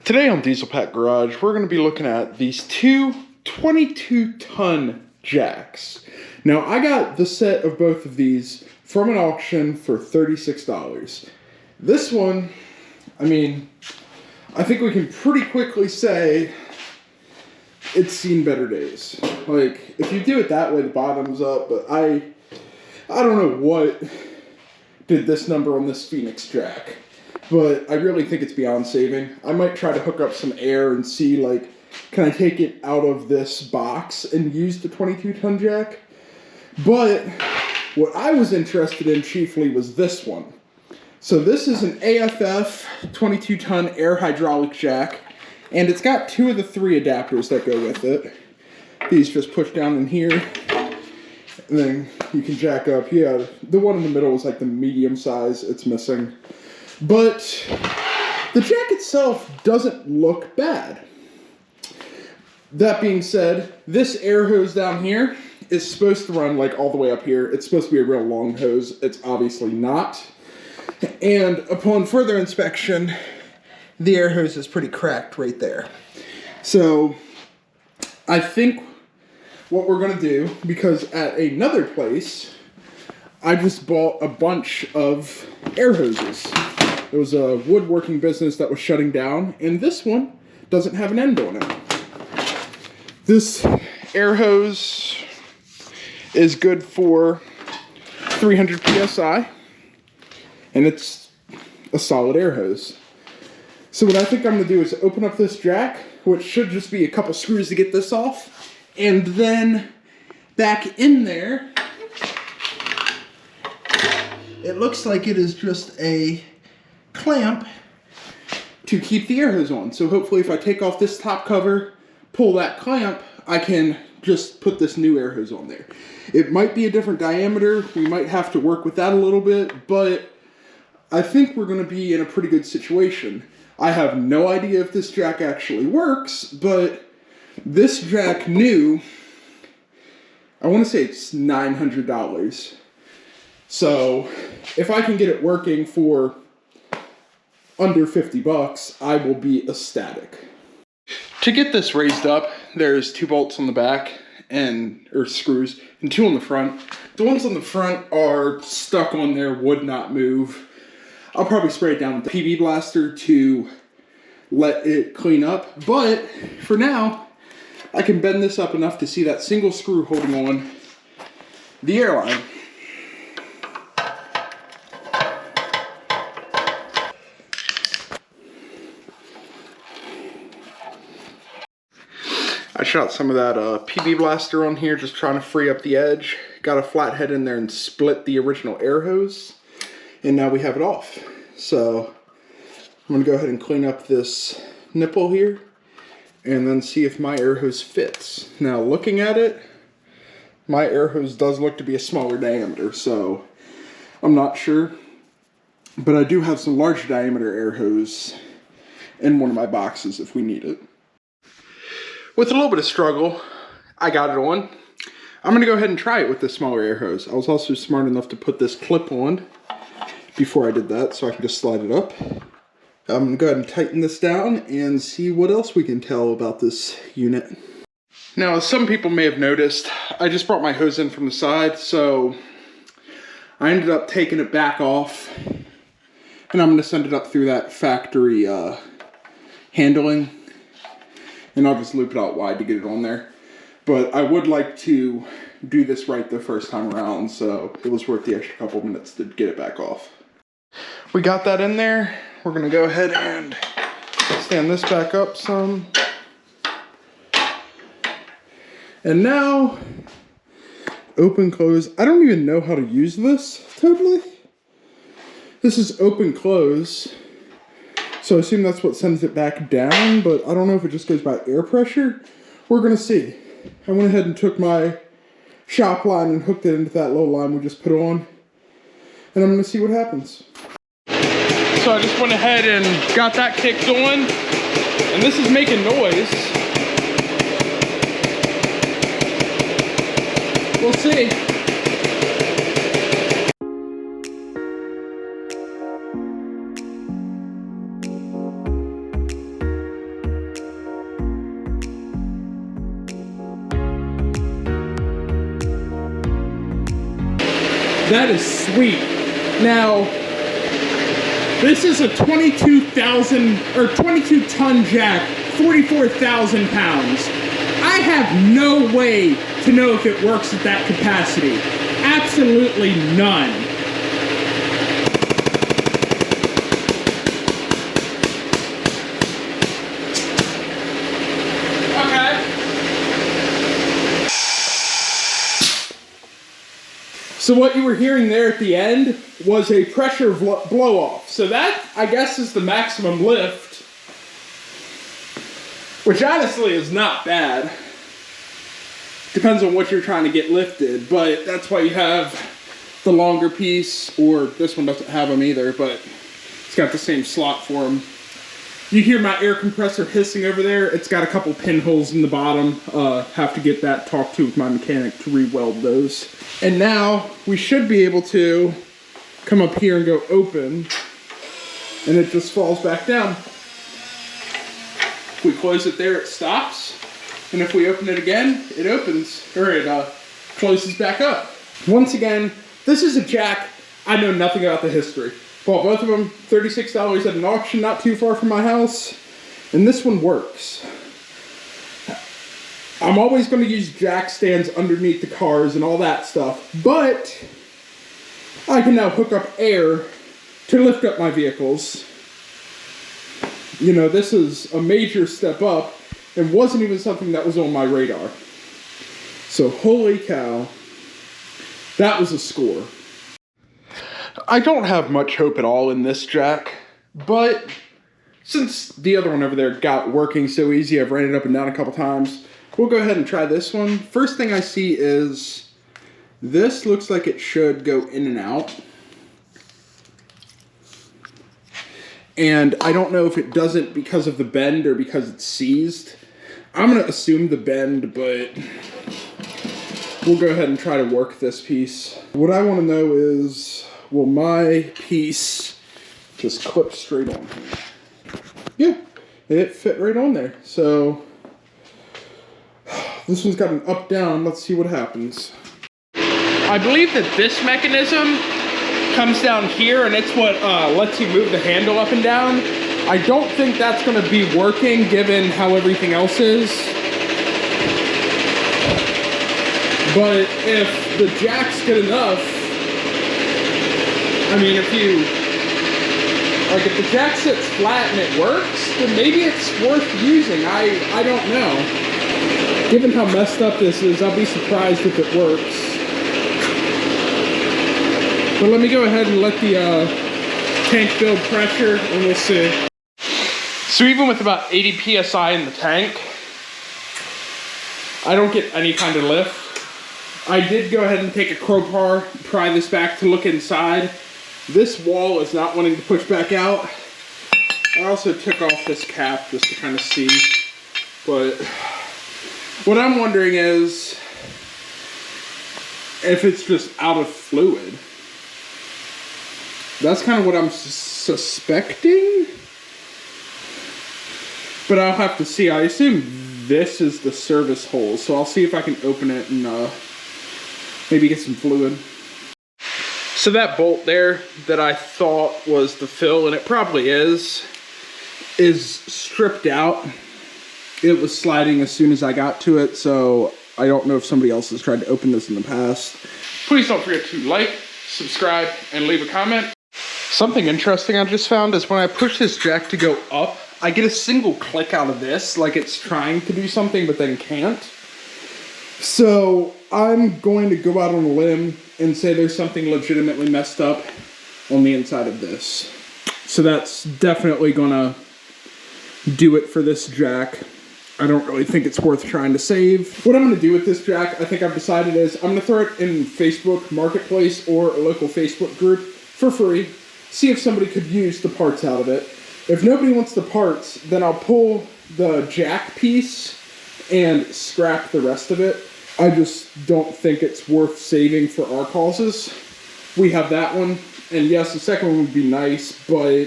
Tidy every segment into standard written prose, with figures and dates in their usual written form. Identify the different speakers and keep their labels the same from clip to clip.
Speaker 1: Today on Diesel Pack Garage, we're going to be looking at these two 22-ton jacks. Now, I got the set of both of these from an auction for $36. This one, I think we can pretty quickly say it's seen better days. Like, if you do it that way, the bottom's up, but I don't know what did this number on this Phoenix jack. But I really think it's beyond saving. I might try to hook up some air and see, like, can I take it out of this box and use the 22-ton jack? But what I was interested in chiefly was this one. So this is an AFF 22-ton air hydraulic jack, and it's got two of the three adapters that go with it. These just push down in here, and then you can jack up. Yeah, the one in the middle is like the medium size. It's missing. But the jack itself doesn't look bad. That being said, this air hose down here is supposed to run like all the way up here. It's supposed to be a real long hose. It's obviously not. And upon further inspection, the air hose is pretty cracked right there. So I think what we're gonna do, because at another place, I just bought a bunch of air hoses. It was a woodworking business that was shutting down, and this one doesn't have an end on it. This air hose is good for 300 PSI, and it's a solid air hose. So what I think I'm gonna do is open up this jack, which should just be a couple screws to get this off, and then back in there, it looks like it is just a clamp to keep the air hose on. So hopefully if I take off this top cover, pull that clamp, I can just put this new air hose on there. It might be a different diameter. We might have to work with that a little bit, but I think we're going to be in a pretty good situation. I have no idea if this jack actually works, but this jack new, I want to say it's $900. So if I can get it working for under 50 bucks, I will be ecstatic. To get this raised up, there's two bolts on the back or screws, and two on the front. The ones on the front are stuck on there, would not move. I'll probably spray it down with the PB Blaster to let it clean up, but for now, I can bend this up enough to see that single screw holding on the airline. I shot some of that PB Blaster on here, just trying to free up the edge. Got a flathead in there and split the original air hose. And now we have it off. So I'm going to go ahead and clean up this nipple here and then see if my air hose fits. Now looking at it, my air hose does look to be a smaller diameter, so I'm not sure. But I do have some large diameter air hose in one of my boxes if we need it. With a little bit of struggle, I got it on. I'm going to go ahead and try it with this smaller air hose. I was also smart enough to put this clip on before I did that, so I can just slide it up. I'm going to go ahead and tighten this down and see what else we can tell about this unit. Now, as some people may have noticed, I just brought my hose in from the side, so I ended up taking it back off, and I'm going to send it up through that factory handling. And I'll just loop it out wide to get it on there. But I would like to do this right the first time around, so it was worth the extra couple minutes to get it back off. We got that in there. We're gonna go ahead and stand this back up some. And now, open, close. I don't even know how to use this totally. This is open, close. So I assume that's what sends it back down, but I don't know if it just goes by air pressure. We're gonna see. I went ahead and took my shop line and hooked it into that low line we just put on. And I'm gonna see what happens. So I just went ahead and got that kicked on. And this is making noise. We'll see. That is sweet. Now, this is a 22,000 or 22 ton jack, 44,000 pounds. I have no way to know if it works at that capacity. Absolutely none. So what you were hearing there at the end was a pressure blow off. So that, I guess, is the maximum lift, which honestly is not bad. Depends on what you're trying to get lifted, but that's why you have the longer piece, or this one doesn't have them either, but it's got the same slot for them. You hear my air compressor hissing over there. It's got a couple pinholes in the bottom. Have to get that talked to with my mechanic to re-weld those. And now we should be able to come up here and go open, and it just falls back down. If we close it there, it stops. And if we open it again, it opens, or it closes back up. Once again, this is a jack. I know nothing about the history. Bought both of them, $36 at an auction not too far from my house, and this one works. I'm always going to use jack stands underneath the cars and all that stuff, but I can now hook up air to lift up my vehicles. You know, this is a major step up and wasn't even something that was on my radar. So holy cow, that was a score. I don't have much hope at all in this jack, but since the other one over there got working so easy, I've ran it up and down a couple times. We'll go ahead and try this one. First thing I see is this looks like it should go in and out. And I don't know if it doesn't because of the bend or because it's seized. I'm going to assume the bend, but we'll go ahead and try to work this piece. What I want to know is, will my piece just clip straight on here? Yeah, it fit right on there. So this one's got an up down. Let's see what happens. I believe that this mechanism comes down here, and it's what lets you move the handle up and down. I don't think that's going to be working given how everything else is. But if the jack's good enough, I mean, if the jack sits flat and it works, then maybe it's worth using. I don't know. Given how messed up this is, I'll be surprised if it works. But let me go ahead and let the tank build pressure, and we'll see. So even with about 80 PSI in the tank, I don't get any kind of lift. I did go ahead and take a crowbar, pry this back to look inside. This wall is not wanting to push back out. I also took off this cap just to kind of see. But what I'm wondering is if it's just out of fluid. That's kind of what I'm suspecting. But I'll have to see. I assume this is the service hole. So I'll see if I can open it and maybe get some fluid. So that bolt there that I thought was the fill, and it probably is stripped out. It was sliding as soon as I got to it, so I don't know if somebody else has tried to open this in the past. Please don't forget to like, subscribe, and leave a comment. Something interesting I just found is when I push this jack to go up, I get a single click out of this, like it's trying to do something but then can't. So I'm going to go out on a limb and say there's something legitimately messed up on the inside of this. So that's definitely gonna do it for this jack. I don't really think it's worth trying to save. What I'm gonna do with this jack, I think I've decided is, I'm gonna throw it in Facebook Marketplace or a local Facebook group for free. See if somebody could use the parts out of it. If nobody wants the parts, then I'll pull the jack piece and scrap the rest of it. I just don't think it's worth saving for our causes. We have that one, and yes, the second one would be nice, but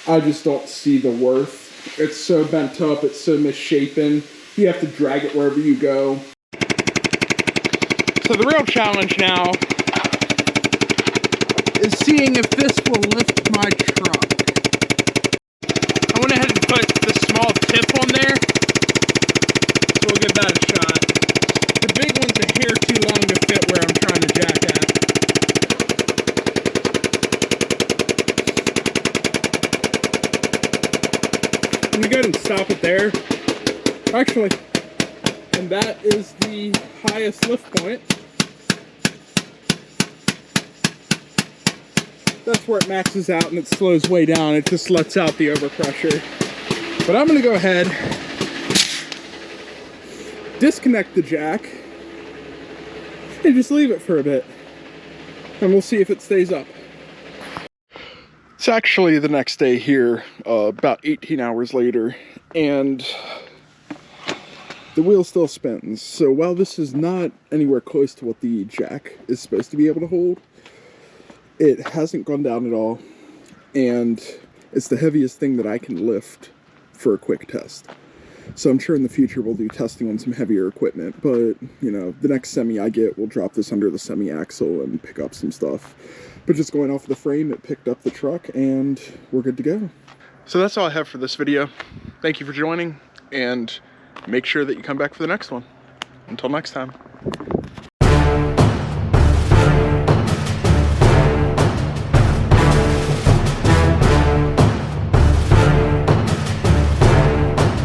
Speaker 1: I just don't see the worth. It's so bent up, it's so misshapen. You have to drag it wherever you go. So the real challenge now is seeing if this will lift my truck. I went ahead and put the small tip on there, so we'll give that a shot. The big one's a hair too long to fit where I'm trying to jack at. I'm gonna go ahead and stop it there. Actually, and that is the highest lift point. That's where it maxes out and it slows way down. It just lets out the overpressure. But I'm gonna go ahead, disconnect the jack, and just leave it for a bit. And we'll see if it stays up. It's actually the next day here, about 18 hours later, and the wheel still spins. So while this is not anywhere close to what the jack is supposed to be able to hold, it hasn't gone down at all, and it's the heaviest thing that I can lift for a quick test. So I'm sure in the future we'll do testing on some heavier equipment, but you know, the next semi I get, we'll drop this under the semi axle and pick up some stuff. But just going off the frame, it picked up the truck and we're good to go. So that's all I have for this video. Thank you for joining, and make sure that you come back for the next one. Until next time.